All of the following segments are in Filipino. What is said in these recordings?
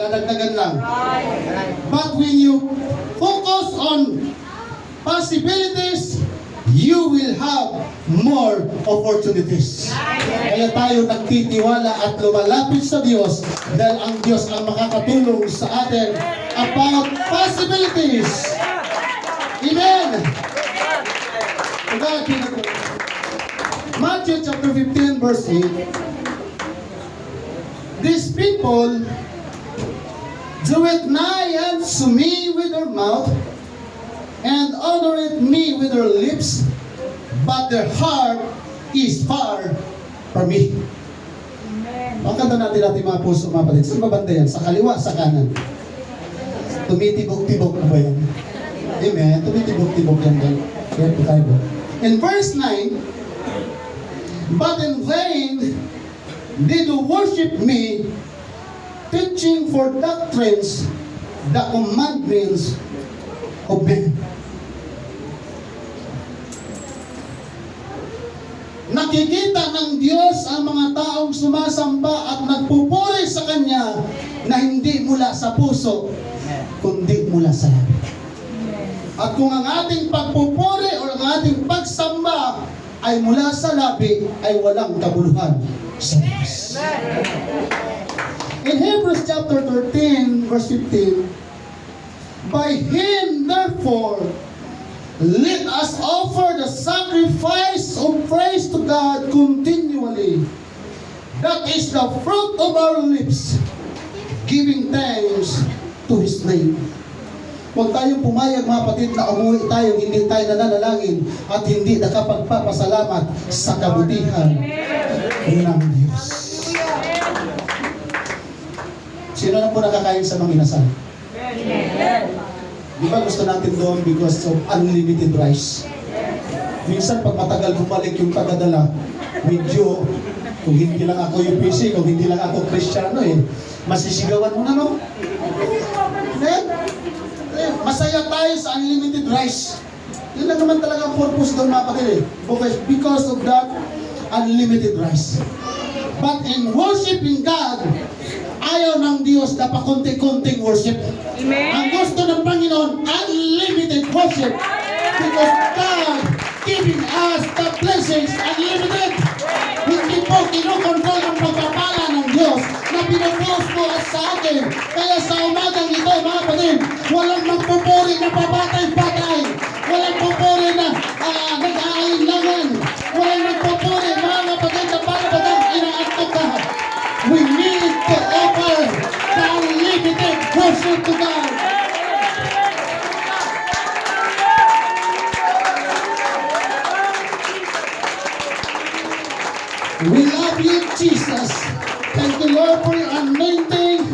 kadagdagan lang. But when you focus on possibilities, you will have more opportunities. Kaya tayo nagtitiwala at lumalapit sa Diyos dahil ang Diyos ang makakatulong sa atin about possibilities. Amen! Matthew chapter 15 verse 8. These people do it nigh unto me with their mouth, and honor it me with their lips, but their heart is far from me. Pakanta natin mga puso, mga kapatid. Saan ba banda yan? Sa kaliwa, sa kanan? Tumitibok-tibok na ba yan? Amen. Tumitibok-tibok yan ba? In verse 9, but in vain did you worship me, teaching for doctrines the commandments of men. Nakikita ng Diyos ang mga taong sumasamba at nagpupuri sa Kanya na hindi mula sa puso, kundi mula sa labi. At kung ang ating pagpupuri o ang ating pagsamba ay mula sa labi, ay walang kabuluhan sa Diyos. In Hebrews chapter 13, verse 15, by Him, therefore, let us offer the sacrifice of praise to God continually. That is the fruit of our lips, giving thanks to His name. Huwag tayong pumayag, mga kapatid, na umuwi tayo, hindi tayo nananalangin at hindi nakapagpapasalamat sa kabutihan ng Diyos. Sino na po nakakain sa mga inasal? Di ba gusto natin doon because of unlimited rice? Minsan pag matagal bumalik yung tagadala, medyo, kung hindi lang ako yung PC, kung hindi lang ako Kristiyano masisigawan mo na, no? Masaya tayo sa unlimited rice. Yun lang naman talaga ang purpose doon, mga kapatid. Because of that unlimited rice. But in worshiping God, ayaw ng Diyos na pakunti-kunting worship. Amen. Ang gusto ng Panginoon, unlimited worship. Because God giving us the blessings unlimited. Hindi po kinukontrol ang pagpapala ng Diyos na pinupost mo sa atin. Kaya sa umagang ito, mga kapatid, walang magpupuri na pabatay-batay. Walang pupuri na nag-aalinlangan. Walang magpupuri, mga kapatid, na parang inaantok ka. We need to offer the unlimited worship to God. We love you, Jesus. Thank you, Lord, for your anointing,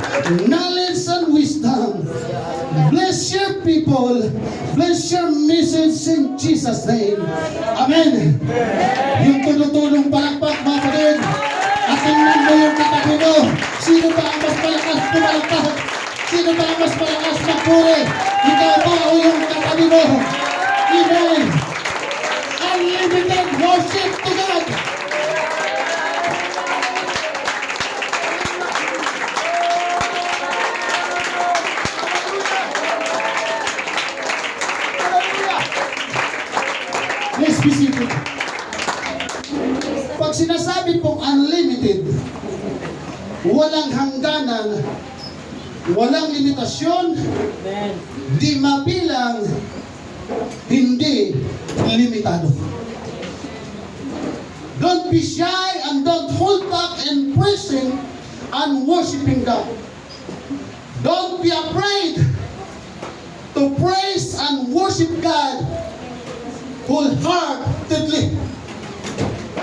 knowledge, and wisdom. Bless your people. Bless your message in Jesus' name. Amen. Yung tunutulong palakpak, mga kapatid. At tingnan mo yung katabi mo. Sino ba ang mas malakas pumalakpak? Sino ba ang mas malakas magpuri? Ikaw ba o yung katabi mo? Amen. Unlimited worship to God. Let's be seated. Pag sinasabi pong unlimited, walang hangganan, walang limitasyon, di mabilang, hindi limitado. Don't be shy and don't hold back in praising and worshiping God. Don't be afraid to praise and worship God wholeheartedly.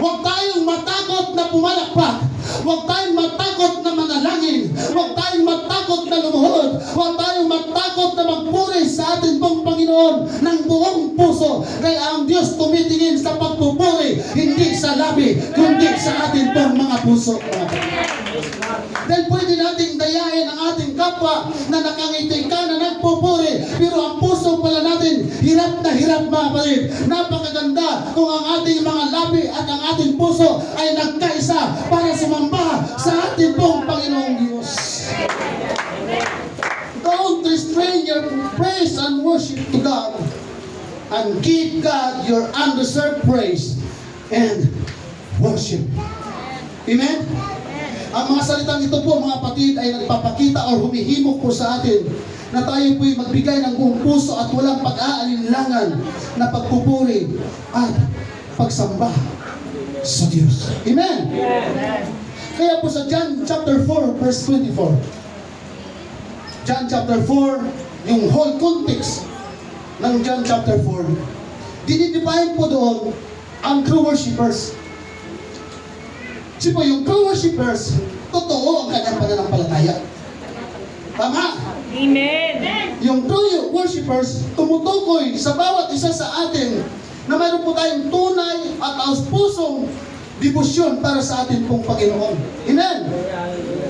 Huwag tayong matakot na pumalakpak. Huwag tayong matakot na manalangin. Huwag tayong matakot na lumuhod. Huwag tayong matakot na magpuri sa ating pong Panginoon ng buong puso. Kaya ang Diyos tumitingin sa pagpupuri, hindi sa labi, kundi sa ating pong mga puso. Dahil pwede nating dayain ang ating kapwa na nakangiti ka na nagpupuri, pero ang puso pala natin hirap na hirap, mga kapatid. Napakaganda kung ang ating mga labi at ang ating puso ay nagkaisa para sumamba sa ating pong Panginoong Diyos. your praise and worship to God, and give God your undeserved praise and worship. Amen? Ang mga salitang ito po, mga kapatid, ay nagpapakita o humihimok po sa atin na tayo po'y magbigay ng buong puso at walang pag-aalinlangan na pagpupuri at pagsamba sa Diyos. Amen? Kaya po sa John chapter 4, verse 24, John chapter 4, yung whole context ng John chapter 4, dinidefine po doon ang true worshipers. Kasi po yung true worshipers, totoo ang kanyang pananampalataya. Tama? Amen. Yung true worshipers, tumutukoy sa bawat isa sa atin na mayroon po tayong tunay at taos-pusong debosyon para sa atin pong Panginoon. Amen?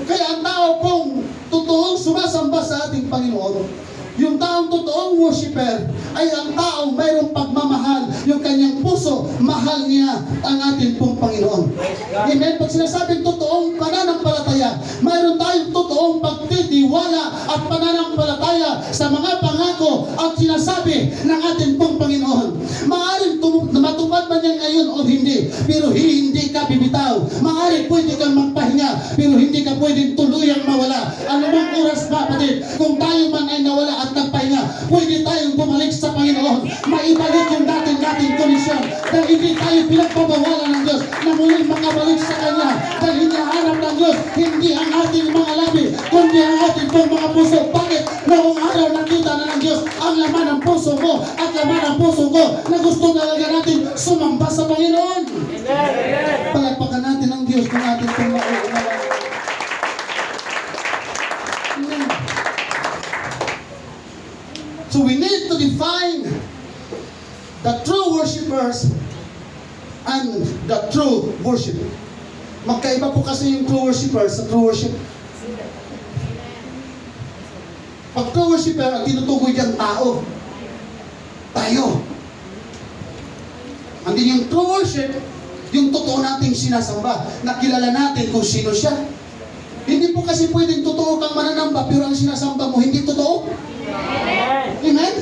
Kaya ang tao pong totoong sumasamba sa ating Panginoon, yung taong totoong worshiper ay ang taong mayroong pagmamahal, yung kanyang puso, mahal niya ang ating pong Panginoon. Amen? Pag sinasabing totoong pananampalataya, mayroon tayong totoong pagtitiwala at pananampalataya sa mga pangako at sinasabi ng ating pong Panginoon. Maaaring matupad man yan ngayon o hindi, pero hindi ka bibitaw. Maaaring pwede kang magpahinga, pero hindi ka pwedeng tuluyang mawala. Anumang oras, kapatid, kung tayo man ay nawala at nagpahinga, pwede tayong bumalik sa Panginoon, maibalik yung dating kondisyon, dahil hindi tayo pinagpabawalan ng Diyos na muling makabalik sa Kanya, dahil hinahanap ng Diyos hindi ang ating mga labi, kundi ang ating pong mga puso. Bakit? Noong araw nakita na ng Diyos ang laman ng puso mo at laman ng puso ko na gusto talaga natin sumamba sa Panginoon. Palagpakan natin ang Diyos kung ating pong mauunawa. So we need to define the true worshipers and the true worship. Magkaiba po kasi yung true worshippers sa true worship. Pag true worshiper, ang tinutukoy dyan tao. Tayo. And then yung true worship, yung totoo nating sinasamba, nakilala natin kung sino siya. Hindi po kasi pwedeng totoo kang mananamba, pero ang sinasamba mo hindi totoo. Amen?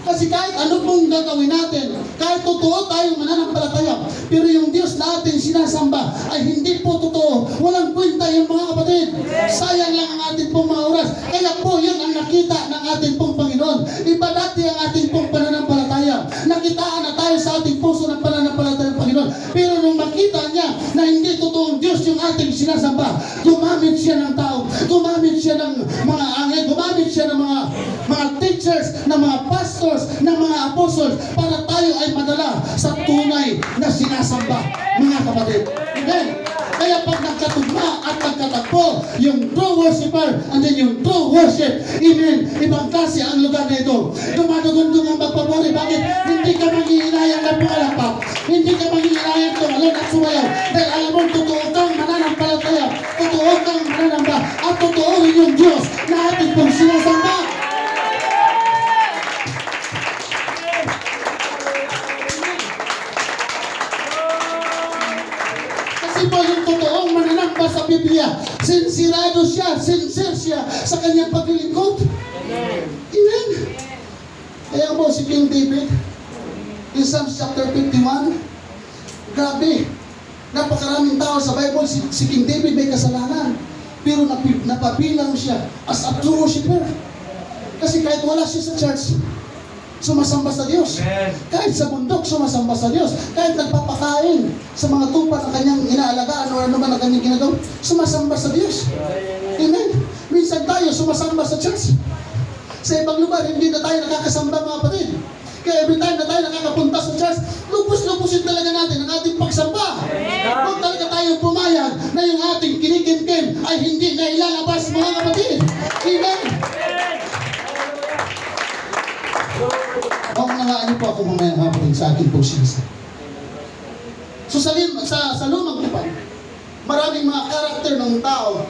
Kasi kahit ano pong gagawin natin, kahit totoo tayong mananampalataya, pero yung Diyos na ating sinasamba ay hindi po totoo. Walang kwenta yung mga kapatid. Sayang lang ang ating pong mga oras. Kaya po yun ang nakita ng ating pong Panginoon. Iba dati ang ating pong pananampalataya. Nakitaan na tayo sa ating puso ng pananampalataya ng Panginoon. Pero nung makita niya na hindi totoong Diyos yung ating sinasamba, gumamit siya ng tao, gumamit siya ng mga anghel, gumamit siya ng mga teachers, ng mga pastors, ng mga apostles para tayo ay madala sa tunay na sinasamba, mga kapatid. Amen? Kaya pag nagkatugma at nagkatagpo yung true worshiper and then yung true worship, amen, ibang klase ang lugar na ito. Dumadugundong ang magpapuri. Bakit? Hindi ka maghihinayang na pumalakpak, hindi ka maghihinayang tumalon at sumayaw, dahil alam mo, totoo kang mananampalataya, totoo kang mananamba, at totoo rin yung Diyos na ating pong sinasamba. Kasi po yung totoong mananamba sa Biblia, sincere siya sa kanyang paglilingkod. Amen. Kaya po si King David, in Psalms chapter 51, grabe, napakaraming tao sa Bible, si King David may kasalanan, pero napabilang siya as a true worshiper. Kasi kahit wala siya sa church, sumasamba sa Diyos. Kahit sa bundok, sumasamba sa Diyos. Kahit nagpapakain sa mga tupa na kanyang inaalagaan o ano man ang kanyang ginagawa, sumasamba sa Diyos. Amen. Minsan tayo sumasamba sa church. Sa ibang lugar, hindi na tayo nakakasamba, mga kapatid. Kaya every time na tayo nakakapunta sa church, lubos-lubusin talaga natin ang ating pagsamba. Kung talaga tayo pumayag na yung ating kinikimkim ay hindi na ilalabas, mga kapatid. Amen. Maunawaan niyo po ako mamaya, mga kapatid, sa ating posisyon. So sa lumang tipan, maraming mga karakter ng tao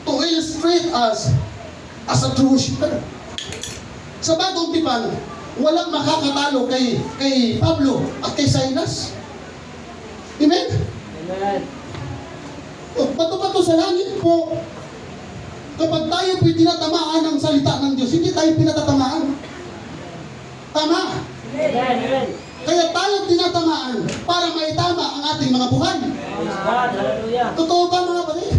to illustrate us as a true worshiper. Sa bagong tipan, walang makakatalo kay Pablo at kay Silas. Amen? Amen. Bato-bato sa langit po, kapag tayo po'y tinatamaan ng salita ng Diyos, hindi tayo Tama? Kaya tayo tinatamaan para maitama ang ating mga buhay. Totoo ba mga kapatid?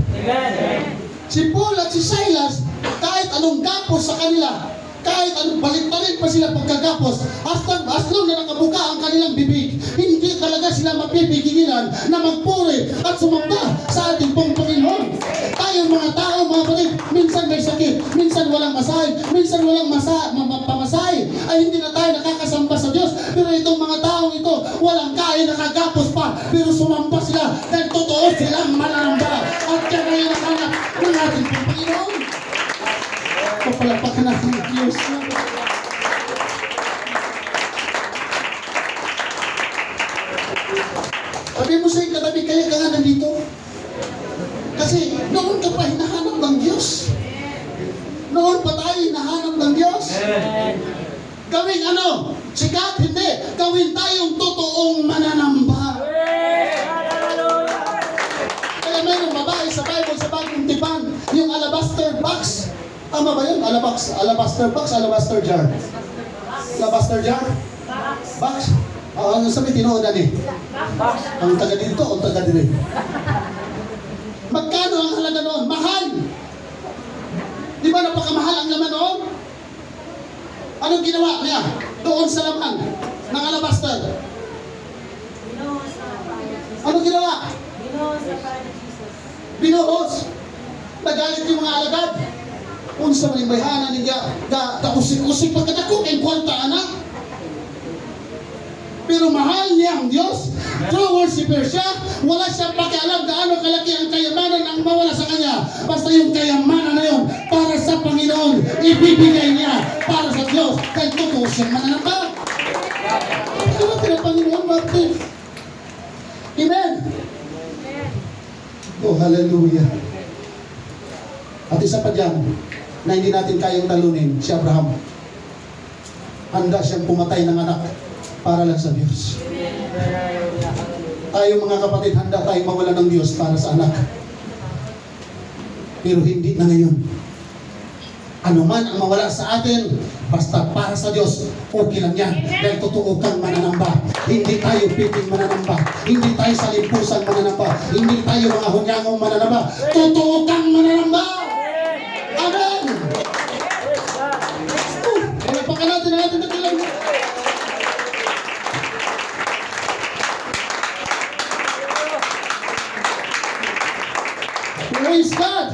Si Paul at si Silas, kahit anong gapos sa kanila, kahit anong balik-balik pa sila pagkagapos, as long na nakabuka ang kanilang bibig, hindi talaga sila mapipigilan na magpuri at sumamba sa ating pong Panginoon. Tayong mga tao, mga kapatid, minsan may sakit, minsan walang masahe, minsan walang pamasahe, ay hindi na tayo nakakasamba sa Diyos. Pero itong mga taong ito, walang kain, nakagapos pa, pero sumamba sila dahil totoo silang mananamba. At kaya yung nakanak ng ating pong Panginoon. Papalapakan natin ang Diyos. Sabi mo sa'yo katabi, kaya ka nga nandito. Kasi noon ka pa hinahanap ng Diyos. Noon pa tayo hinahanap ng Diyos. Gawin ano? Sikat? Hindi. Gawin tayong totoong mananamba. Kaya mayroong babae sa Bible, sa Bagong Tipan, yung alabaster box. Tama ba yun? Alabaster box, alabaster jar. Alabaster jar? Box? Ang sabi, tinoodan eh. Ang taga dito o taga dire. Magkano ang halaga noon? Mahal! Di ba napakamahal ang laman noon? Anong ginawa niya doon sa laman ng alabaster? Anong ginawa? Binuhos. Nagalit yung mga alagad. Unsa man may hana niya usik-usik pagkadako kay kwanta anak. Pero mahal niya ang Diyos. True worshiper siya. Wala siyang pakialam gaano kalaki ang kayamanan ang mawala sa kanya. Basta yung kayamanan na yun para sa Panginoon, ibibigay niya para sa Diyos. Dahil totoo siyang mananamba. Ito natin ang Panginoon, Martin. Amen. Oh, hallelujah. At isa pa dyan, na hindi natin kayang talunin, si Abraham. Handa siyang pumatay ng anak para lang sa Diyos. Tayo mga kapatid, handa tayong mawala ng Diyos para sa anak. Pero hindi na ngayon. Ano man ang mawala sa atin, basta para sa Diyos, okay lang yan. Dahil totoo kang mananamba. Hindi tayo piting mananamba. Hindi tayo salimpusan mananamba. Hindi tayo mga hunyangong mananamba. Totoo kang mananamba. Amen! Palapakan natin na kailan. Praise God!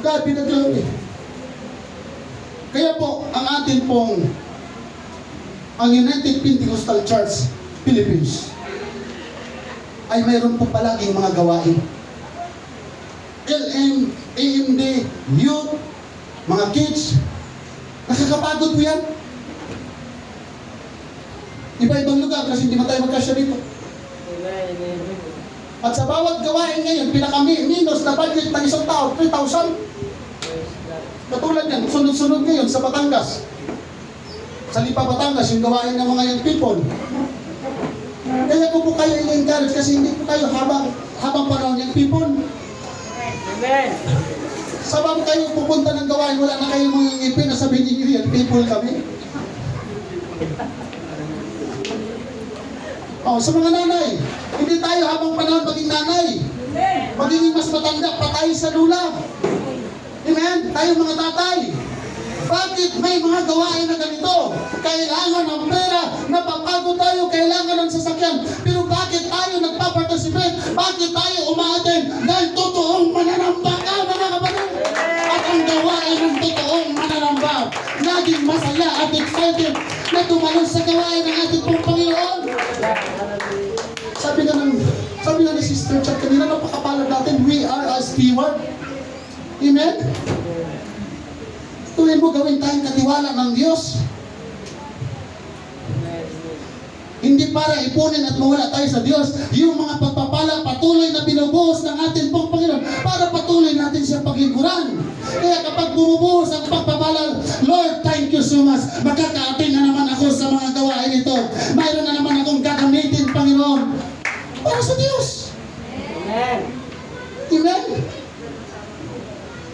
God be the glory. Kaya po, ang atin pong ang United Pentecostal Church Philippines ay mayroon po palaging mga gawain. LM, AMD, youth, mga kids, nakakapagod po yan. Iba-ibang lugar kasi hindi man tayo magkasya dito. At sa bawat gawain ngayon, pinaka-minus na budget ng isang tao, 3,000. Katulad yan, sunod-sunod ngayon sa Batangas. Sa Lipa, Batangas, yung gawain ng mga young people. Kaya ko po kayo i-encourage kasi hindi po kayo habang panahon young people. Amen. Sabang kayo pupunta ng gawain, wala na kayong mga ngipin na sabihin niyo yan, people kami. Sa mga nanay, hindi tayo habang panahon maging nanay. Magiging mas matanda, patay sa lula. Amen? Tayo mga tatay. Bakit may mga gawain na ganito? Kailangan ng pera, napapagod tayo, kailangan ng sasakyan. Pero bakit tayo nagpa-participate? Bakit tayo umaaten? Dahil totoong mananamba ka, mga kapatid. At ang gawain ng totoong mananamba, naging masaya at excited na tumalon sa gawain ng ating pong Panginoon. Sabi nga ni Sister Chuck kanina, napakapalad natin, we are a steward. Amen? Tuloy mo gawin tayong katiwala ng Diyos. Hindi para ipunin at mawala tayo sa Diyos. Yung mga pagpapala patuloy na binubuhos ng ating pong Panginoon para patuloy natin siyang paglingkuran. Kaya kapag bumubuhos ang pagpapala, Lord, thank you so much. Magkakaating na naman ako sa mga gawain ito. Mayroon na naman akong gagamitin, Panginoon, para sa Diyos. Amen. Amen.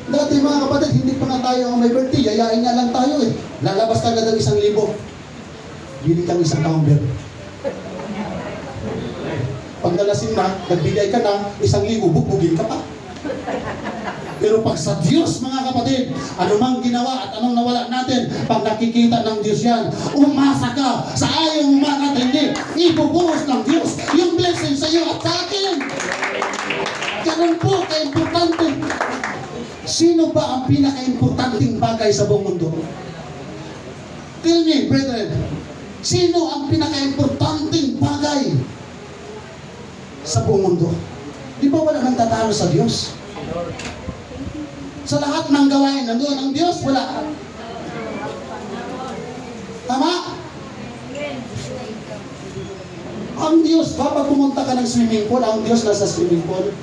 Dati mga kapatid, hindi pa nga tayo ang may birthday, yayain nga lang tayo eh. Lalabas ka agad ng 1,000. bili kang isang camber. Pag nalasing na, nagbigay ka na, 1,000, bugbugin ka pa. Pero pag sa Diyos, mga kapatid, anumang ginawa at anong nawala natin, pag nakikita ng Diyos yan, umasa ka sa ayaw umangat, hindi. Ibubuhos ng Diyos yung blessing sa iyo at sa akin. Ganun po, ka-importante. Sino ba ang pinaka-importanting bagay sa buong mundo? Tell me, brethren, sino ang pinaka-importanting bagay sa buong mundo? Di ba wala nang tatalo sa Diyos? Sa lahat ng gawain, nandoon ang Diyos, wala. Tama? Ang Diyos, kapag pumunta ka ng swimming pool, ang Diyos nasa swimming pool.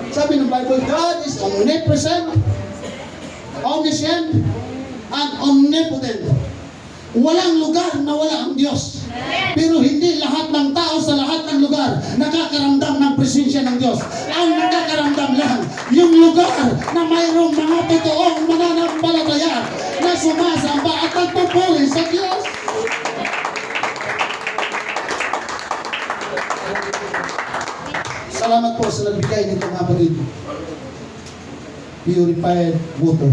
Sabi ng Bible, God is omnipresent, omniscient, and omnipotent. Walang lugar na wala ang Diyos. Pero hindi lahat ng tao sa lahat ng lugar nakakaramdam ng presensya ng Diyos. Ang nakakaramdam lang, yung lugar na mayroong mga totoong mananampalataya na sumasamba at nagpupuri sa Diyos. Salamat po sa nagbigay nito, mga kapatid. Purified water.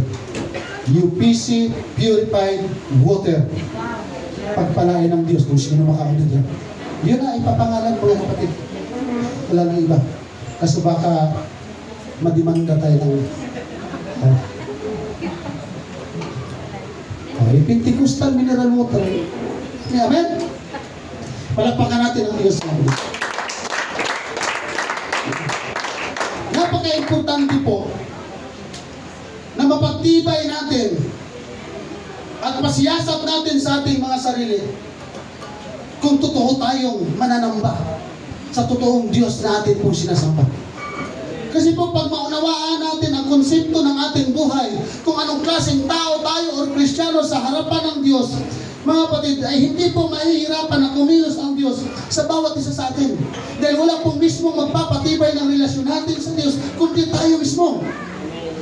UPC Purified Water. Pagpalain ng Diyos kung sino makakita dyan. Yun na ipapangalan, mga kapatid. Wala nang iba. Kasi baka madimanda tayo ng Pentecostal mineral water. Amen? Palakpakan natin ang Diyos. Napaka-importante po na mapagtibay natin at masiyasat natin sa ating mga sarili kung totoo tayong mananamba sa totoong Diyos na atin pong sinasamba. Kasi po pag maunawaan natin ang konsepto ng ating buhay, kung anong klaseng tao tayo o Kristiyano sa harapan ng Diyos, mga kapatid, ay hindi po mahihirapan na kumilos ang Diyos sa bawat isa sa atin. Dahil wala pong mismo magpapatibay ng relasyon natin sa Diyos, kundi tayo mismo.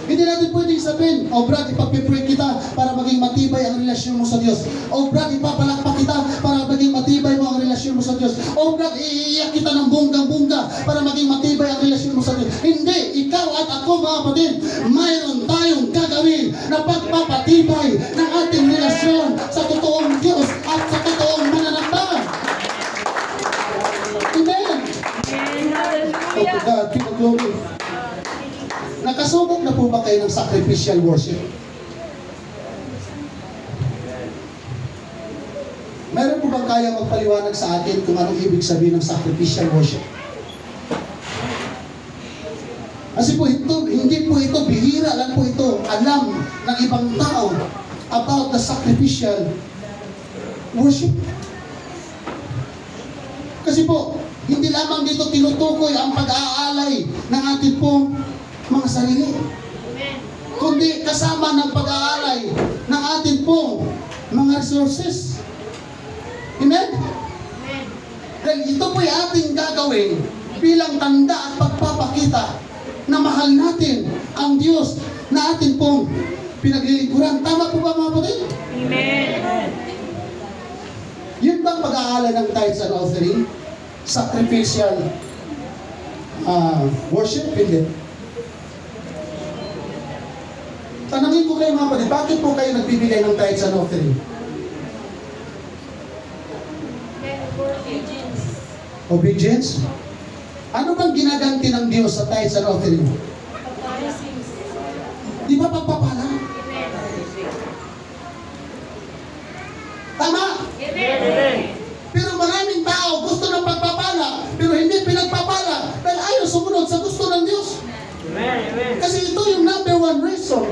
Hindi natin pwedeng sabihin, oh Brad, ipag-pray kita para maging matibay ang relasyon mo sa Diyos. Oh Brad, ipapalakpak kita para maging matibay mo ang relasyon mo sa Diyos. Oh Brad, iiyak kita ng bonggang-bongga para maging matibay ang relasyon mo sa Diyos. Hindi, ikaw at ako, mga kapatid, mayroon tayong gagawin na pagpapatibay ng ating relasyon sa totoong Diyos at sa totoong mananamba. Amen. Oh to God, be the glory. Nakasubok na po ba kayo ng sacrificial worship? Meron po bang kaya magpaliwanag sa atin kung anong ibig sabihin ng sacrificial worship? Kasi po ito, hindi po ito, bihira lang po ito, alam ng ibang tao about the sacrificial worship. Kasi po, hindi lamang dito tinutukoy ang pag-aalay ng ating pong mga sarili. Kundi kasama ng pag-aalay ng ating pong mga resources. Amen? Dahil ito po'y ating gagawin bilang tanda at pagpapakita na mahal natin ang Diyos na ating pong pinaglilingkuran. Tama po ba, mga kapatid? Amen. Yun bang pag-aalay ng tithes and offering? Sacrificial worship? Hindi. Tanangin ko kayo, mga kapatid, bakit po kayo nagbibigay ng tithes and offering? Obedience? Ano bang ginaganti ng Diyos sa tithes and offering? Di ba pagpapala? Tama? Pero maraming tao gusto ng pagpapala, pero hindi pinagpapala dahil ayaw sumunod sa gusto ng Diyos. Kasi ito yung number one reason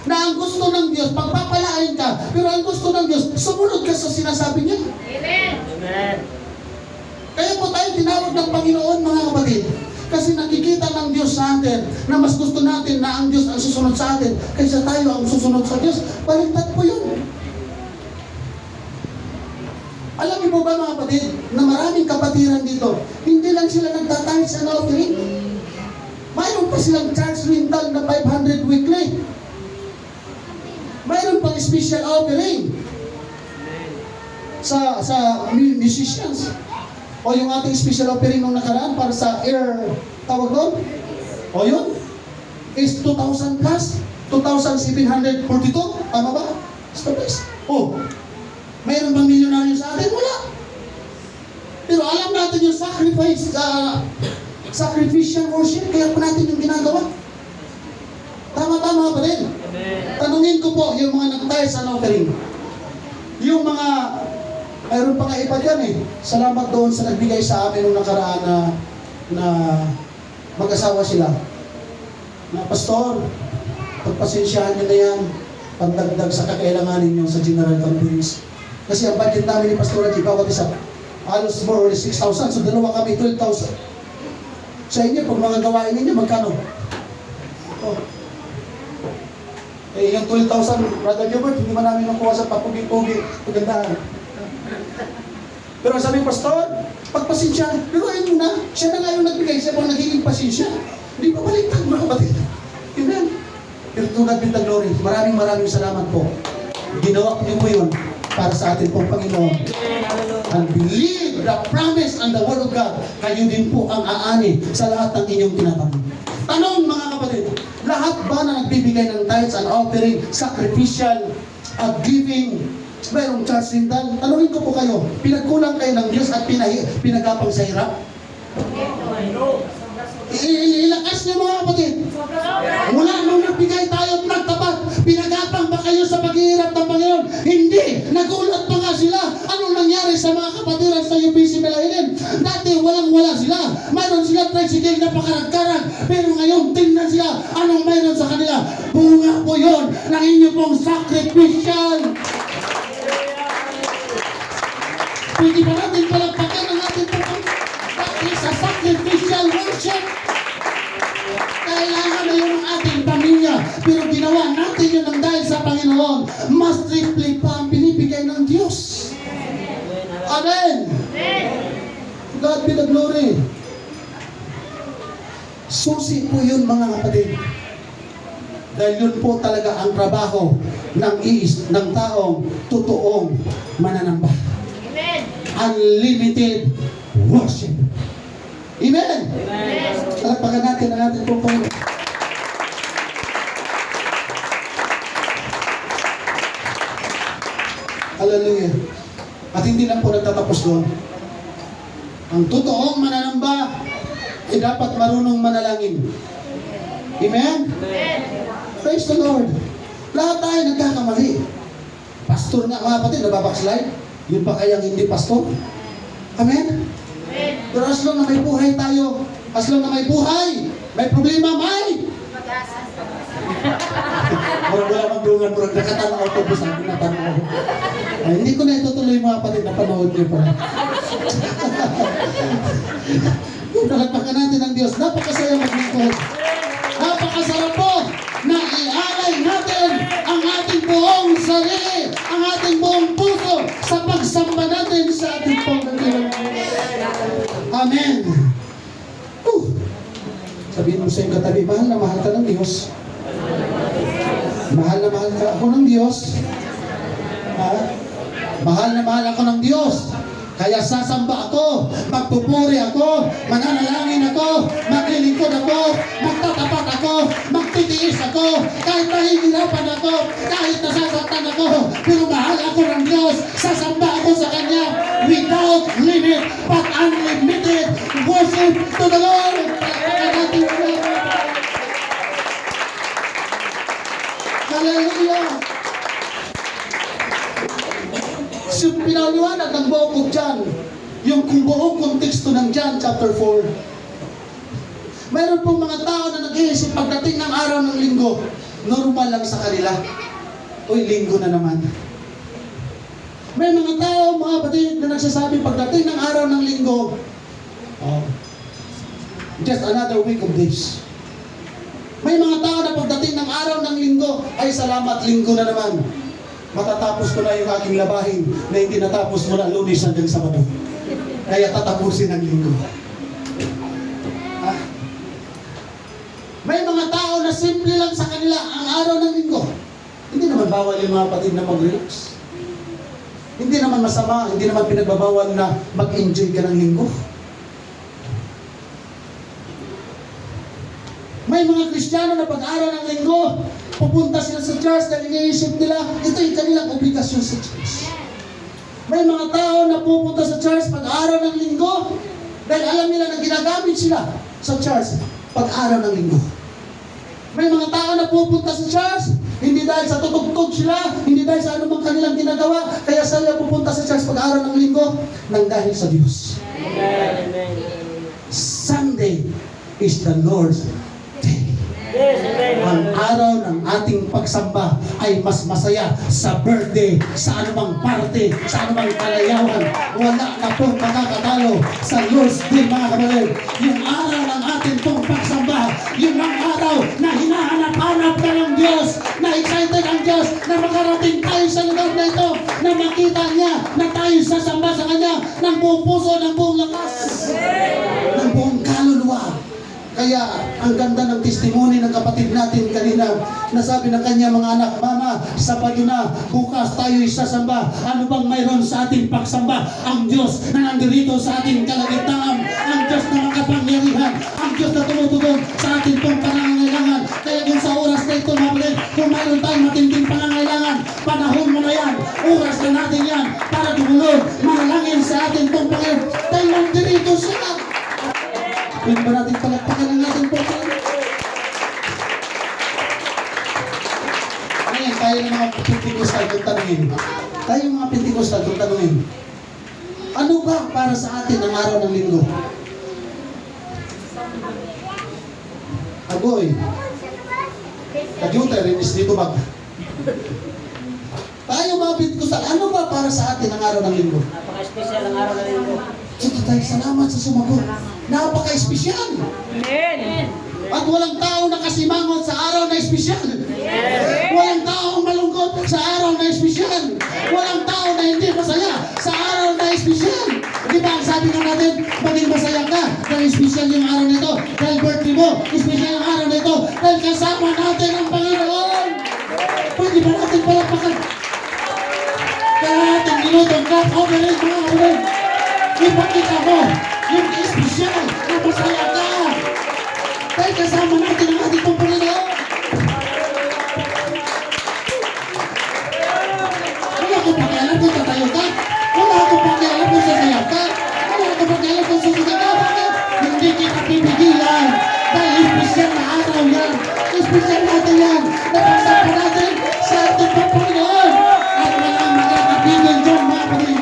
na ang gusto ng Diyos, pagpapalain ka, pero ang gusto ng Diyos, sumunod ka sa sinasabi niya. Amen. Kaya po tayo tinawag ng Panginoon, mga kapatid. Kasi nakikita ng Diyos sa atin na mas gusto natin na ang Diyos ang susunod sa atin kaysa tayo ang susunod sa Diyos. Baliktad po yun. Alam niyo po ba, mga kapatid, na maraming kapatiran dito, hindi lang sila nagtatithes and offering. Mayroon pa silang charge rental na 500 weekly. Mayroon pang special offering. musicians. O yung ating special offering nung nakaraan para sa air, tawag doon? O yun? Is 2,000 plus? 2,742? Tama ba? Stop this. O, mayroon bang milyonaryo sa atin? Wala. Pero alam natin yung sacrificial worship, kaya pa natin yung ginagawa. Tama pa rin. Tanungin ko po yung mga nagtayo sa offering. Yung mga, mayroon pa nga iba dyan eh. Salamat doon sa nagbigay sa amin nung nakaraan na mag-asawa sila. Na pastor, pagpasensyahan nyo na yan, pagdagdag sa kakailanganin nyo sa General Conference. Kasi ang budget namin ni Pastor Raji, bawat isa, halos more or less 6,000. So dalawa kami, 12,000. Sa inyo, pag mga gawain ninyo, magkano? Oh. Eh, yung 12,000, Brother Gilbert, hindi man namin nakuha sa papugi-pugi, pagandahan. Pero sabi ng pastor, pagpasensya, pero ayun na, siya na nga yung nagbigay, siya pang nagiging pasensya. Hindi pa baliktad, mga kapatid. Amen. Pero to God be the glory. Maraming salamat po. Ginawa niyo po yun para sa atin pong Panginoon. And believe the promise and the word of God. Kayo din po ang aani sa lahat ng inyong tinatanong. Tanong mga kapatid, lahat ba na nagbibigay ng tithes and offering, sacrificial, giving, mayroong church rental? Tanungin ko po kayo, pinagkulang kayo ng Diyos at pinagapang sa hirap? Ilakas niyo mga kapatid. Mula nung nagbigay tayo at nagtapat, pinagapang ba kayo sa paghihirap ng Panginoon? Hindi! Nagulat pa nga sila. Anong nangyari sa mga kapatiran sa UBC Melainin? Dati walang-wala sila. Mayroon sila tricycle na pakarag-karag. Pero ngayon, tingnan sila. Anong mayroon sa kanila? Bunga po yun ng inyo pong sacrificial. Pwede ba natin palagpakan ang ating pong sa sacrificial worship? Kailangan na yun ang ating pamilya. Pero ginawa natin yun ng dahil sa Panginoon. Mas triple pa ang binibigay ng Diyos. Amen. God be the glory. Susi po yun mga kapatid. Dahil yun po talaga ang trabaho ng taong totoong mananamba. Unlimited worship. Amen. Palakpakan natin ang ating pong Panginoon. Hallelujah. At hindi lang po nagtatapos doon. Ang totoong mananamba ay dapat marunong manalangin. Amen? Praise the Lord. Lahat tayo nagkakamali. Pastor nga mga kapatid, nababackslide. Yun pa kayang hindi pastor? Amen? Pero as long na may buhay tayo, as long na may buhay, may problema, may wala magdungan, murag nakatanaw ko po sa akin natanaw. Hindi ko na itutuloy mga kapatid, napanood niyo pa. Palakpakan natin ang Diyos. Napakasaya maglingkod. Napakasarap po na ialay natin ang ating buong sarili, ang ating buong puso sa pagsamba natin sa ating pong nagdilang. Amen. Sabihin mo sa iyong katabi, mahal na mahal ka ng Diyos. Mahal na mahal ka ako ng Diyos. Ha? Mahal na mahal ako ng Diyos. Kaya sasamba ako, magpupuri ako, mananalangin ako, maglilingkod ako, magtatapat ako, magtitiis ako, kahit nahihirapan ako, kahit nasasaktan ako, pero mahal ako ng Diyos, sasamba ako sa Kanya without limit, but unlimited worship to the Lord. Hallelujah! So, pinaliwanag ng buong John, yung kung buong konteksto ng John chapter 4. Mayroon pong mga tao na nag-iisip pagdating ng araw ng linggo, normal lang sa kanila. Uy, linggo na naman. May mga tao, mga kapatid, na nagsasabi pagdating ng araw ng linggo, just another week of days. May mga tao na pagdating ng araw ng linggo, ay salamat, linggo na naman. Matatapos ko na yung aking labahin na hindi natapos mula Lunes hanggang Sabado. Kaya tatapusin ang linggo. May mga tao na simple lang sa kanila ang araw ng linggo. Hindi naman bawal yung mga kapatid na mag-relax. Hindi naman masama, hindi naman pinagbabawal na mag-enjoy ka ng linggo. May mga Kristiyano na pag-araw ng linggo, pupunta sila sa church dahil iniisip nila, ito yung kanilang obligasyon sa church. May mga tao na pupunta sa church pag-araw ng linggo dahil alam nila na ginagamit sila sa church pag-araw ng linggo. May mga tao na pupunta sa church hindi dahil sa tutugtog sila, hindi dahil sa anumang kanilang ginagawa, kaya sila pupunta sa church pag-araw ng linggo nang dahil sa Diyos. Sunday is the Lord's day. Ang araw ng ating pagsamba ay mas masaya sa birthday, sa anumang party, sa anumang kalayawan. Wala na pong makakatalo sa Lord's Day, mga kapatid. Yung araw ng ating pong pagsamba, yun ang araw na hinahanap-hanap ka ng Diyos, na excited ang Diyos na makarating tayo sa lugar na ito, na makita niya na tayo sasamba sa Kanya ng buong puso, ng buong lakas, ng buong kaluluwa. Kaya ang ganda ng testimony ng kapatid natin kanina, nasabi ng kanya mga anak, Mama, sapat yun na, bukas tayo'y sasamba. Ano bang mayroon sa ating pagsamba? Ang Diyos na nandirito sa ating kalagitnaan, ang Diyos na makapangyarihan, ang Diyos na tumutugon sa ating pong pangangailangan. Kaya kung sa oras na ito, mabalik, kung mayroon tayong matinding pangangailangan, panahon mo na yan, oras na natin yan, para tumulong, manalangin sa ating pong Panginoon. Dahil nandirito siya. Pwede ba natin palagpakan ang ating Panginoon? Ngayon, tayo ng mga Pentikostal kung tanungin. Tayo ng mga Pentikostal kung tanungin. Ano ba para sa atin ang araw ng linggo? Agoy. Kadyuter, inis dito bag. Tayo mga Pentikostal, ano ba para sa atin ang araw ng linggo? Napaka-espesyal ang araw ng linggo. Ito tayo, salamat sa sumagot. Napaka-espesyal. Amen. At walang tao nakasimangot sa araw na espesyal. Walang taong malungkot sa araw na espesyal. Walang tao na hindi masaya sa araw na espesyal. Di ba ang sabi nga natin, maging masaya ka dahil espesyal yung araw nito. Dahil birthday mo, espesyal yung araw nito. Dahil kasama natin ang Panginoon. Pwede ba natin palakpakan? Kaya natin ginutong ka, overhead mga kapatid. Ipakita mo yung espesyal na masaya ka. Dahil kasama natin ang ating pong Panginoon. Wala akong pakialam kung tatayo ka. Wala akong pakialam kung sasayaw ka. Wala akong pakialam kung susunod ka. Bakit? Hindi kita pipigilan. Dahil espesyal na araw yan. Espesyal natin yan. Napasama natin sa ating pong Panginoon. At walang makakapigil dyan, mga kapatid.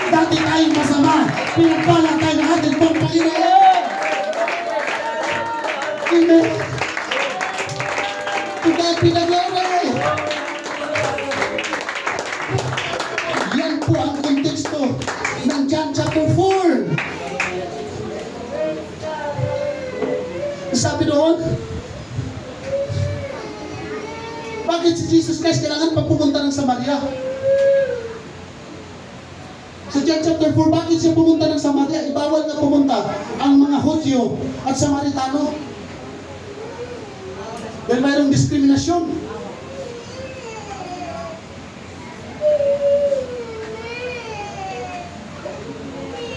Dati tayong masama. Pinagpala tayo ng ating pong Panginoon. Amen. Ikaw pinag-aral. Yan po ang konteksto ng John chapter 4. Sabi doon, bakit si Jesus Christ kailangan pumunta ng Samaria? Sa John chapter 4, bakit siya pumunta ng Samaria? Ibawal na pumunta ang mga Hudyo at Samaritano. Dahil mayroong diskriminasyon.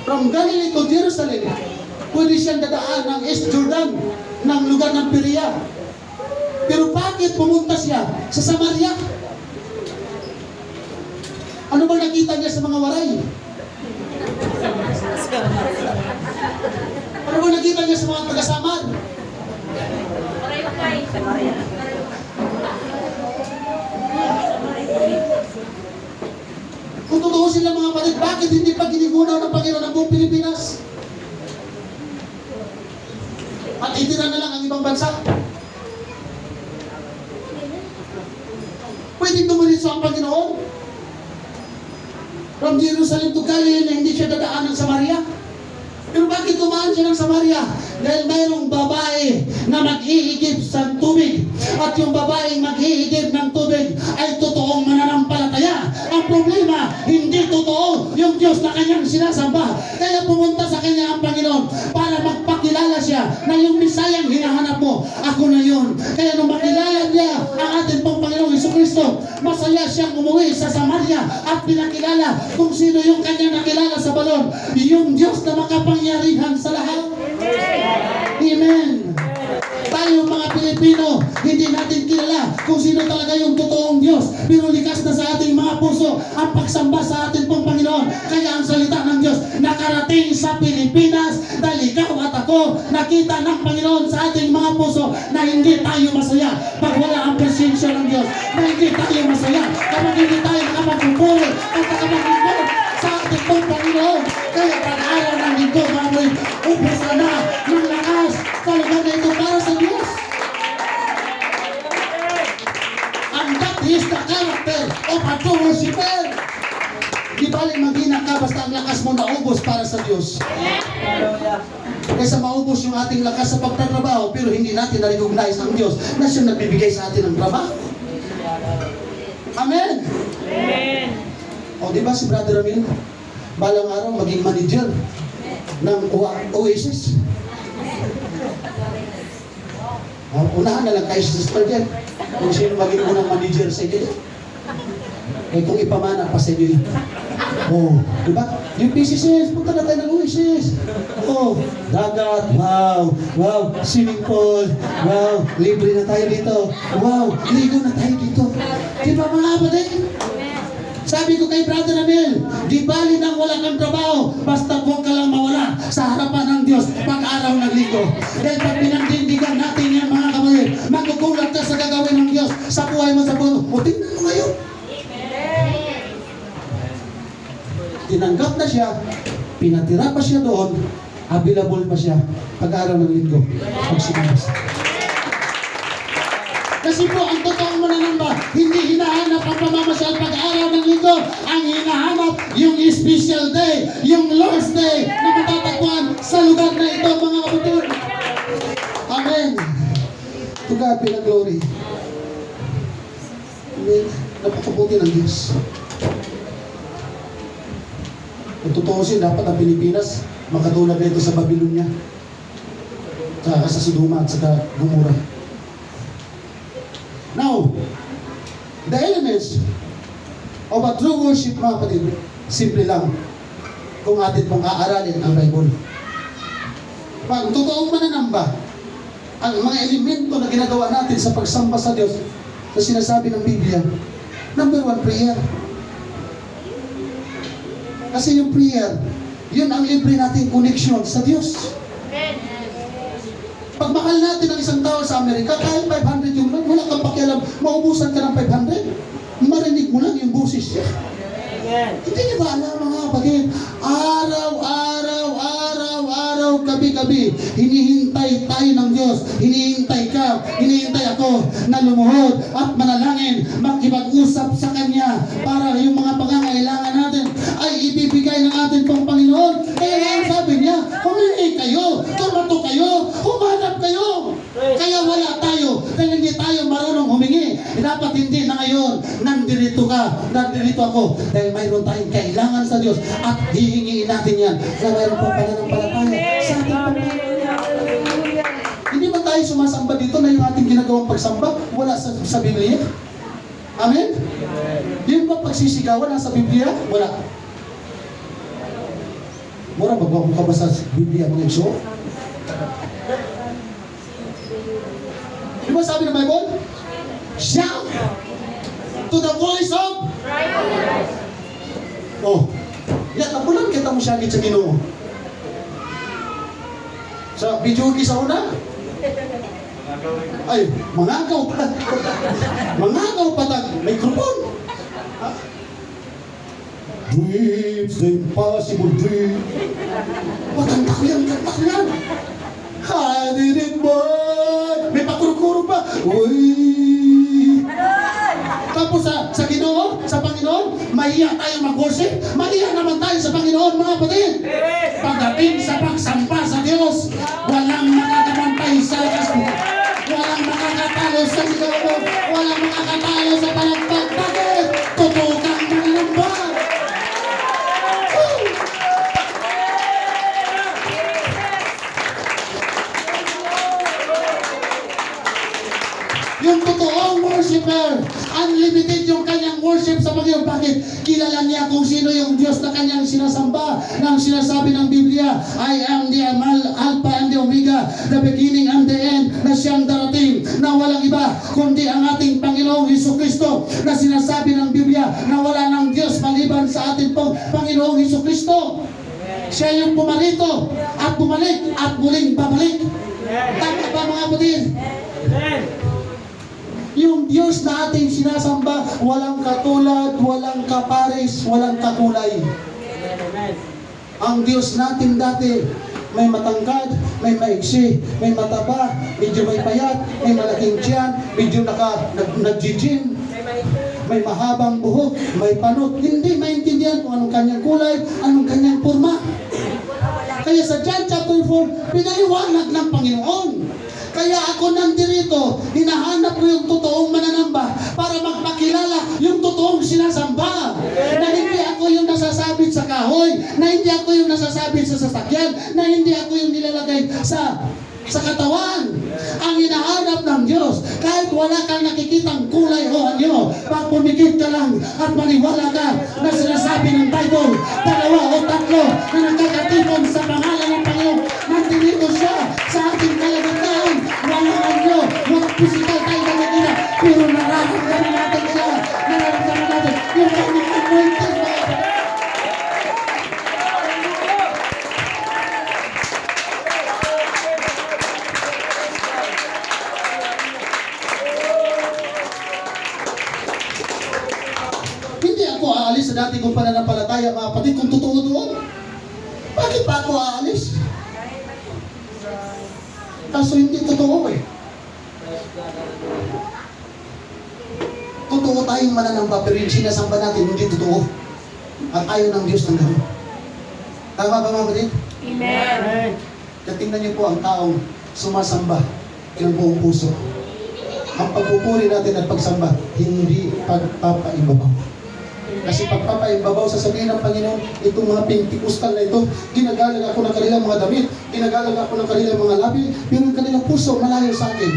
From Galilee to Jerusalem, pwede siyang dadaan ng East Jordan, ng lugar ng Perea. Pero bakit pumunta siya sa Samaria? Ano ba nakita niya sa mga waray? Ano ba nakita niya sa mga taga-Samar? Kung totoo sila mga kapatid, bakit hindi pa ginigunaw ng Panginoon ang buong Pilipinas? At itira na lang ang ibang bansa? Pwede dumiritso ang Panginoon? From Jerusalem to Galilee na hindi siya dadaan ng Samaria? Pero bakit dumaan siya ng Samaria? Dahil mayroong babae na mag-iigib sa tubig. At yung babaeng mag-iigib ng tubig ay totoong mananampalataya. Ang problema, hindi totoo yung Diyos na kanyang sinasamba. Kaya pumunta sa kanya ang Panginoon para magpakilala siya na yung Misayang hinahanap mo, ako na yun. Kaya nung makilala niya ang ating pong Panginoong Jesucristo, puso. Masaya siyang umuwi sa Samaria at pinakilala kung sino yung kanya nakilala sa balon. Yung Diyos na makapangyarihan sa lahat. Amen. Tayo mga Pilipino, hindi natin kilala kung sino talaga yung totoong Diyos. Pero likas na sa ating mga puso ang pagsamba sa ating pong Panginoon. Kaya ang salita ng Diyos nakarating sa Pilipinas dahil ikaw at ako nakita ng Panginoon sa ating mga puso na hindi tayo masaya pag wala ang presensya ng Diyos. Na hindi tayo masaya kapag hindi tayo nakapagpupuri at nakapaglingkod sa ating pong Panginoon. Kaya pag-araw ng linggo, mamoy, ubos ka na ng lakas sa lugar na ito para sa Diyos. And that is the character of a true worshiper. Di balik maghina ka basta ang lakas mo naubos para sa Diyos. Kaysa maubos yung ating lakas sa pagtatrabaho pero hindi natin na-recognize ang Diyos na siyang nagbibigay sa atin ng trabaho. Amen. Amen. O di ba si Brother Ramil, balang araw maging manager ng Oasis. Unahan na lang kayo si Sister Jen kung sino maging unang manager sa inyo. Eh kung ipamana pa sa inyo. Oh, di ba? Yung PCCS, punta na tayo ng Oasis. Oh, dagat, wow, wow, swimming pool, wow, libre na tayo dito. Wow, ligo na tayo dito. Di ba mga kapatid? Sabi ko kay Brother Ramil, di bali nang wala kang trabaho, basta huwag ka lang mawala sa harapan ng Diyos pag-araw ng linggo. Dahil pag pinagdindigan natin yan mga kapatid, magkukulat ka sa gagawin ng Diyos sa buhay mo sa buhay mo. O tingnan mo ngayon. Tinanggap na siya, pinatira pa siya doon, available pa siya pag-araw ng linggo. Pagsimulas. Kasi po, ang totoong mananamba, hindi hinahanap ang pamamasyal pag-araw ng linggo. Ang hinahanap, yung special day, yung Lord's Day na matatagpuan sa lugar na ito, mga kapatid. Amen. To God be the glory. Amen. Napakabuti ng Diyos. Kung tutuusin, dapat ang Pilipinas makatulad na ito sa Babylonia, saka sa Sodoma at sa Gomora. Now, the elements of a true worship, mga kapatid, simple lang kung atin pong aaralin ang Bible. Pag totoong mananamba, ang mga elemento na ginagawa natin sa pagsamba sa Diyos na sinasabi ng Biblia, number one, prayer. Kasi yung prayer, yun ang libre nating connection sa Diyos. Pag mahal natin ang isang tao sa Amerika, kahit 500 yung lang, wala kang pakialam, maubusan ka ng 500. Marinig mo lang yung boses niya. Hindi niyo ba alam mga kapatid? Araw-araw, gabi-gabi, hinihintay tayo ng Diyos. Hinihintay ka, hinihintay ako na lumuhod at manalangin, makipag-usap sa Kanya para yung mga pangangailangan natin ay ibibigay ng ating pong Panginoon. Kaya nga sabi niya, humingi kayo, tumato kayo, humanap kayo. Kaya wala tayo, dahil hindi tayo marunong humingi. Dapat hindi na ngayon, nandirito ka, nandirito ako, dahil mayroon tayong kailangan sa Diyos at hihingiin natin yan. Kaya mayroon pa pala ng palataya sa ating Panginoon. Hindi ba tayo sumasamba dito na yung ating ginagawang pagsamba wala sa Biblia? Amen? Yung ba pagsisigawan nasa Biblia? Wala. Mura, magwakong ka ba sa Biblia mga iso? Di ba sabi ng Bible? Shout to the voice of oh, yan, napulan kita mo siya sa Ginoo. Sa video sa una, ay, mangagaw pa. Mangagaw pa tag microphone. Dreams, the impossible dream. Kanta ko yan. I didn't want. May pakuro-kuro pa. Uy. Tapos sa Ginoo, sa Panginoon, mahiya tayo mag-worship. Mahiya naman tayo sa Panginoon, mga kapatid. Pagdating sa pagsampa sa Diyos, walang makakapantay sa kaspo. Walang makakatalo sa sigaw mo. Walang makakatalo sa palagpag. Bakit? Totoo kang mananamba. Yung totoong worshiper, unlimited ng worship sa Panginoon. Bakit? Kilala niya kung sino yung Diyos na kanyang sinasamba. Nang sinasabi ng Biblia, I am the Alpha and the Omega, the beginning and the end, na siyang darating, na walang iba kundi ang ating Panginoong Hesukristo, na sinasabi ng Biblia na wala ng Diyos maliban sa ating pong Panginoong Hesukristo. Siya yung pumarito at bumalik at muling babalik. Tama ba mga kapatid? Yung Diyos na ating sinasamba, walang katulad, walang kapares, walang kakulay. Ang Diyos natin dati, may matangkad, may maigsi, may mataba, medyo may payat, may malaking tiyan, medyo nag-gym, may mahabang buhok, may panot. Hindi maintindihan kung anong kanyang kulay, anong kanyang porma. Kaya sa John chapter 4, pinaliwanag ng Panginoon. Kaya ako nandirito, hinahanap ko yung totoong mananamba para magpakilala yung totoong sinasamba. Na hindi ako yung nasasabit sa kahoy, na hindi ako yung nasasabit sa sasakyan, na hindi ako yung nilalagay sa katawan. Ang hinahanap ng Diyos, kahit wala kang nakikitang kulay o anyo, pag pumikit ka lang at maniwala ka na sinasabi ng Bible, 2 o 3 na nagkakatipon sa pangalan ng Panginoon, nandito siya sa ating kalagatan. Walang anyo, walang physical tayo nakikita, pero nararamdaman natin siya, nararamdaman natin yung kanyang anointing. Hindi ako aalis sa dati kong pananampalataya, mga kapatid, kung totoo doon. Bakit pa ako aalis? Kaso hindi totoo eh. Totoo tayong mananamba, pero yung sinasamba natin hindi totoo. At ayaw ng Diyos ng gano'n. Tama ba mga kapatid? Amen. Kaya tingnan niyo po ang taong sumasamba ng buong puso. Ang pagpupuri natin at pagsamba, hindi pagpapaibabaw. Kasi pagpapaimbabaw, sasabihin ng Panginoon, itong mga Pentecostal na ito, ginagalag ako ng kanilang mga damit, ginagalag ako ng kanilang mga labi, pero ang kanilang puso malayo sa akin.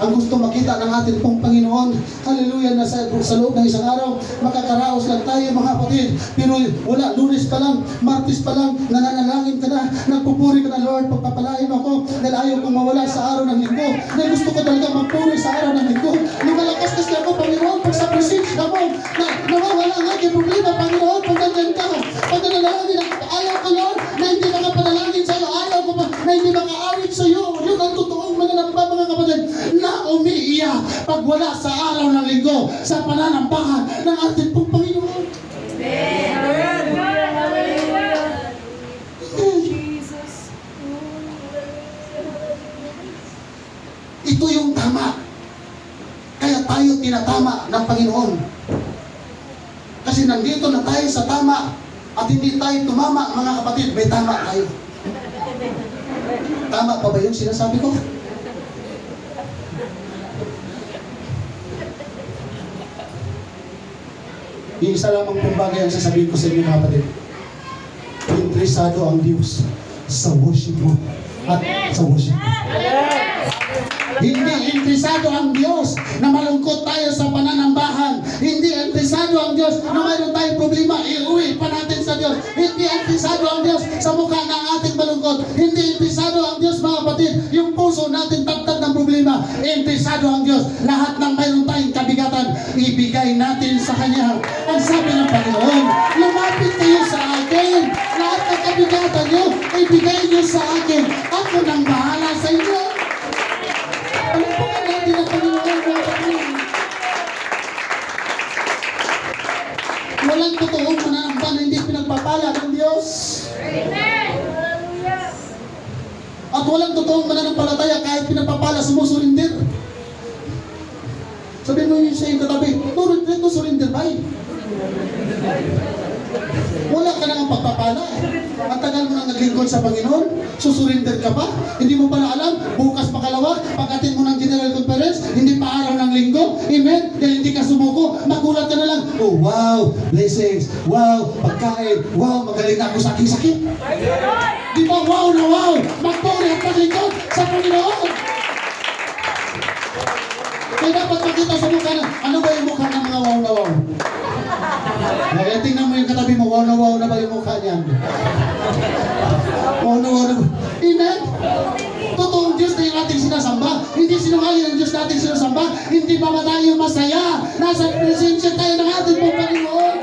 Ang gusto makita ng ating pong Panginoon, hallelujah, na sa loob ng isang araw, makakaraos lang tayo mga kapatid. Pero wala, Lunes pa lang, Martes pa lang, nananalangin ka na, nagpupuri ka na, Lord, pagpapalain ako, dahil ayaw kong mawala sa araw ng linggo. Dahil gusto ko talaga magpuri sa araw ng linggo. Lumalakas kasi ako, Panginoon, pag sa presensya mo, na nawawala ang aking problema, Panginoon, pag nandiyan ka, pag nanalangin ako, ayaw ko, Lord, na hindi makapanalangin sa'yo, ayaw ko na hindi makaawit sa'yo. Yun ang totoong mananamba, mga kapatid, na umiiyak pag wala sa araw ng linggo sa pananambahan ng ating pong Panginoon. Ito yung tama. Kaya tayo tinatama ng Panginoon. Kasi nandito na tayo sa tama at hindi tayo tumama, mga kapatid, may tama tayo. Tama pa ba yung sinasabi ko? Yung isa lamang pong bagay ang sasabihin ko sa inyo, mga kapatid. Interesado ang Diyos sa worship mo at sa worship mo. Hindi interesado ang Diyos na malungkot tayo sa pananambahan. Hindi interesado ang Diyos na mayroon tayong problema, iuwi pa natin sa Diyos. Hindi interesado ang Diyos sa mukha ng ating malungkot. Hindi interesado ang Diyos, mga kapatid, yung puso natin tagtag ng problema. Interesado ang Diyos, lahat ng mayroon tayong kabigatan, ibigay natin sa Kanya. Ang sabi ng Panginoon, lumapit kayo sa akin. Lahat ng kabigatan nyo, ibigay nyo sa akin. Ako nang bahala sa inyo. Ano po ka natin ang Panginoon, mga kapatid? Walang totoong mananamba na hindi pinagpapala ng Diyos. At walang totoong mananampalataya kahit pinagpapala, sumusurindir. Sabihin mo yun sa iyong katabi, dito surrender ba? Wala ka nang pagpapala. Ang tagal mo nang naglingkod sa Panginoon, susurinder ka pa? Hindi mo pala alam, bukas pakalawa, pagdating mo ng General Conference, hindi pa araw ng linggo, amen? Dahil hindi ka sumuko, magulat ka na lang, oh wow, blessings, wow, pagkain, wow, magaling ako sa aking sakit. Di ba wow na wow, magpuri at maglingkod sa Panginoon. Kaya dapat makita sa mukha na, ano ba yung mukha ng mga wow na wow? natin sinusamba? Hindi ba tayo masaya? Nasa presensya tayo ng ating pong Panginoon.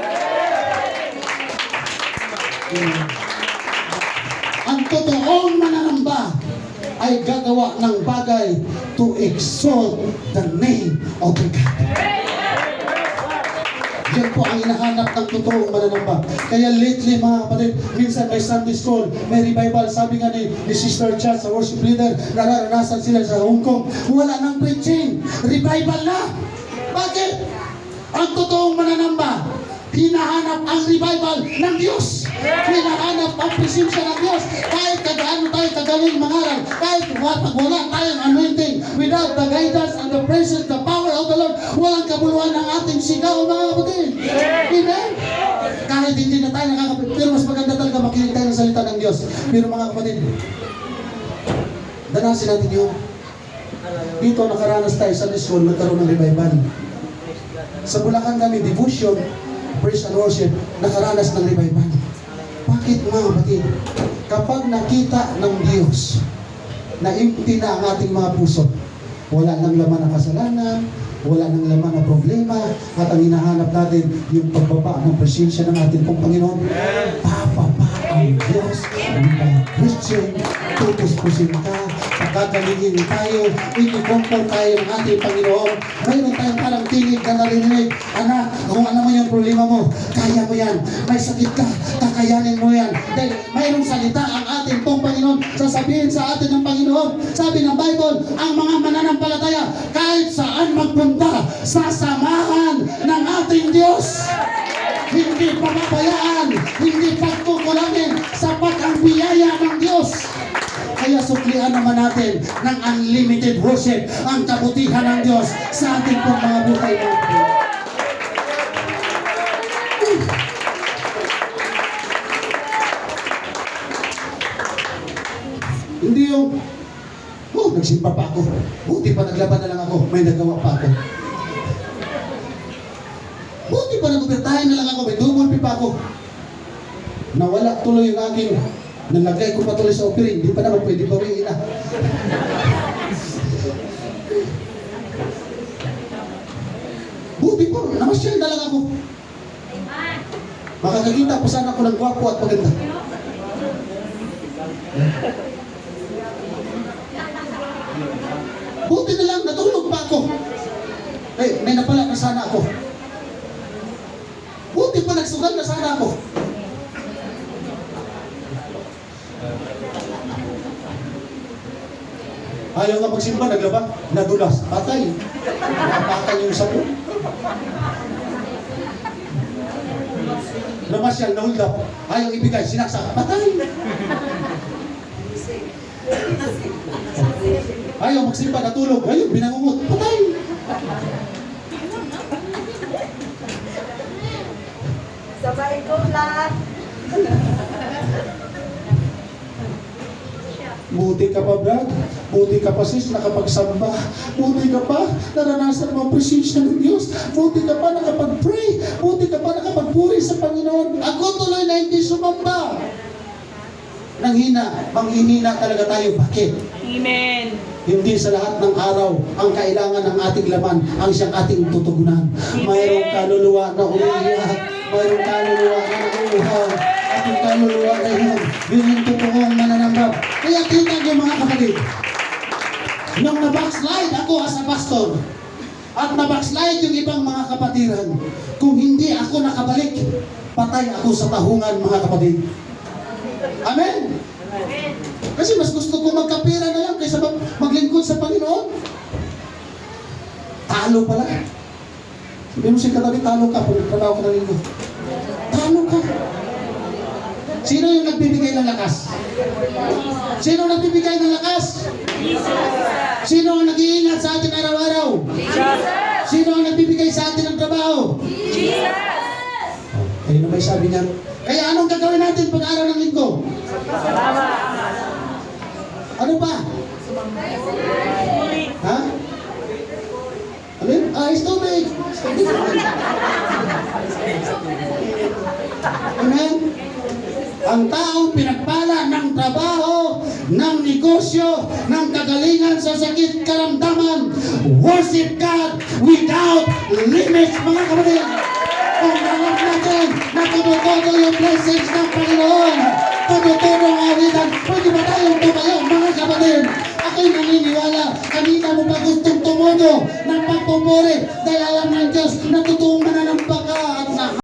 Ang totoong mananamba ay gagawa ng bagay to exalt the name of the God. Yan po ang hinahanap ng totoong mananamba. Kaya lately mga kapatid, minsan may Sunday school, may revival. Sabi nga ni Sister Chat sa worship leader, nararanasan sila sa Hong Kong. Wala nang preaching. Revival na. Bakit? Ang totoong mananamba, hinahanap ang revival ng Diyos. Hinahanap ang presensya ng Diyos. Kahit kagaano tayo kagaling mangaral, kahit pag wala tayong anointing, without the guidance and the presence, the power of the Lord, walang kabuluhan ng ating sigaw, mga kapatid. Amen? Kahit hindi na tayo nakakapit, pero mas maganda talaga makinig tayo ng salita ng Diyos. Pero mga kapatid, danasin natin yun. Dito nakaranas tayo sa school, nagkaroon ng revival. Sa Bulacan kami, devotion, praise and worship, nakaranas ng revival. Bakit mga kapatid? Kapag nakita ng Diyos na empty na ang ating mga puso, wala nang laman ng kasalanan, wala nang laman ng problema, at ang hinahanap natin yung pagbaba ng presensya ng ating pong Panginoon, papapa ang Diyos ng mga Christian, tutuspusin ka, pagkagalingin tayo, i-comfort tayo ng ating Panginoon. Mayroon tayong parang tinig na narinig, anak, kung ano mo yung problema mo, kaya mo yan, may sakit ka, kakayanin mo yan. Dahil mayroong salita ang ating pong Panginoon, sasabihin sa atin ng Panginoon. Sabi ng Bible, ang mga mananampalataya, kahit saan magpunta, sasamahan ng ating Diyos. Hindi pababayaan, hindi pagkukulangin, sapat ang biyaya ng Diyos. Kaya suklian naman natin ng unlimited worship ang kabutihan ng Diyos sa ating pong mga buhay natin. Hindi yung, nagsimpa pa ako. Buti pa naglaban na lang ako, may nagawa pa ako. Buti pa nag-overtime na lang ako, may double pa ako. Nawala tuloy yung aking, nalagay ko pa tuloy sa offering, hindi pa naman pwede bawiin na. Buti pa, namasyal na lang ako. Makakakita pa sana ako ng gwapo at maganda. Buti na lang, natulog pa ako. May napala na sana ako. Buti pa nagsugal na sana ako. Ayaw nga magsimba, naglaba, nadulas, patay. Napatay yung sapo. Namasyal, nahulda, ayaw ibigay, sinaksak, patay. Ayaw magsimba, natulog, ayaw, binangungot, patay. Sabay ko lahat. Buti ka pa, Brad. Buti ka pa, sis, nakapagsamba. Buti ka pa, naranasan mo ang presensya ng Diyos. Buti ka pa, nakapag-pray. Buti ka pa, nakapagpuri sa Panginoon. Ako tuloy na hindi sumamba. Manghihina talaga tayo. Bakit? Amen. Hindi sa lahat ng araw ang kailangan ng ating laman ang siyang ating tutugunan. Mayroong kaluluwa na umiiyak. Mayroong kaluluwa na nauuhaw. Ating kaluluwa na yun. Yun yung totoong mananambab. Kaya tingnan niyo mga kapatid. Nung nabackslide ako as a pastor, at nabackslide yung ibang mga kapatiran, kung hindi ako nakabalik, patay ako sa tahungan mga kapatid. Amen? Kasi mas gusto ko magkapira na lang kaysa maglingkod sa Panginoon. Talo pala. Sabi mo si katabi, talo ka pag trabaho ka ng linggo. Talo ka. Sino yung nagbibigay ng lakas? Sino ang nagbibigay ng lakas? Sino ang nag-iingat sa atin araw-araw? Sino ang nagbibigay sa atin ng trabaho? Ayun na may sabi niya. Kaya anong gagawin natin pag araw ng linggo? Ano pa? Ha? Alin? Is tubig. Amen? Ang taong pinagpala ng trabaho trabaho, ng negosyo, ng kagalingan sa sakit karamdaman. Worship God without limits, mga kapatid. Kung alam natin na tumututo yung blessings ng Panginoon, tumututo ang awitan, pwede ba tayong tumayo, mga kapatid? Ako'y naniniwala, kanina mo pa gustong tumuto ng pagpupuri dahil alam ng Diyos na totoong mananampal